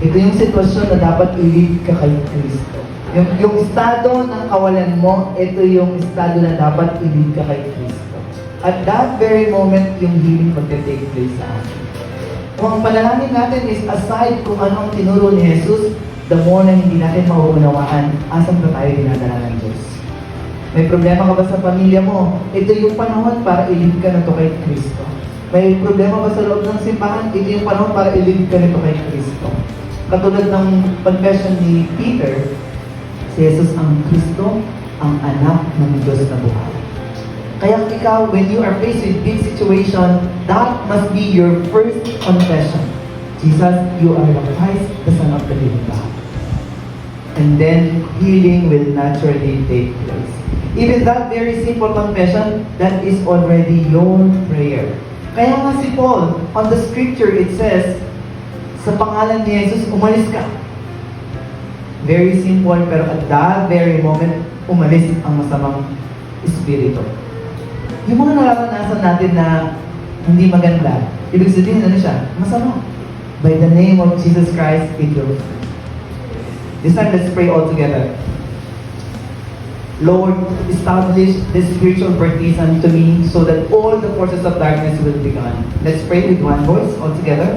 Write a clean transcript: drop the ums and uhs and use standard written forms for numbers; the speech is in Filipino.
Ito yung sitwasyon na dapat i-lead ka kay Kristo. Yung estado ng kawalan mo, ito yung estado na dapat i-lead ka kay Kristo. At that very moment, yung healing magte-take place sa atin. Kung ang panalangin natin is aside kung anong tinuro ni Jesus, the more na hindi natin mauunawaan, asan ba tayo dinadala ng Diyos? May problema ka ba sa pamilya mo? Ito yung panahon para i-lead ka na to kay Kristo. May problema ba sa loob ng simbahan? Ito yung panahon para i-lead ka nito kay Kristo. Katulad ng confession ni Peter, si Jesus ang Kristo, ang anak ng Diyos na buhay. Kaya ikaw, when you are faced with big situation, that must be your first confession. Jesus, you are the Christ, the Son of the living God. And then, healing will naturally take place. Even that very simple confession, that is already your prayer. Kaya nga si Paul, on the scripture, it says, sa pangalan ni Jesus, umalis ka. Very simple, pero at that very moment, umalis ang masamang espiritu. Yung mga nararanasan natin na hindi maganda, ibig sabihin ano siya? Masama. By the name of Jesus Christ, it will. This time, let's pray all together. Lord, establish this spiritual birthdays unto me so that all the forces of darkness will be gone. Let's pray with one voice all together.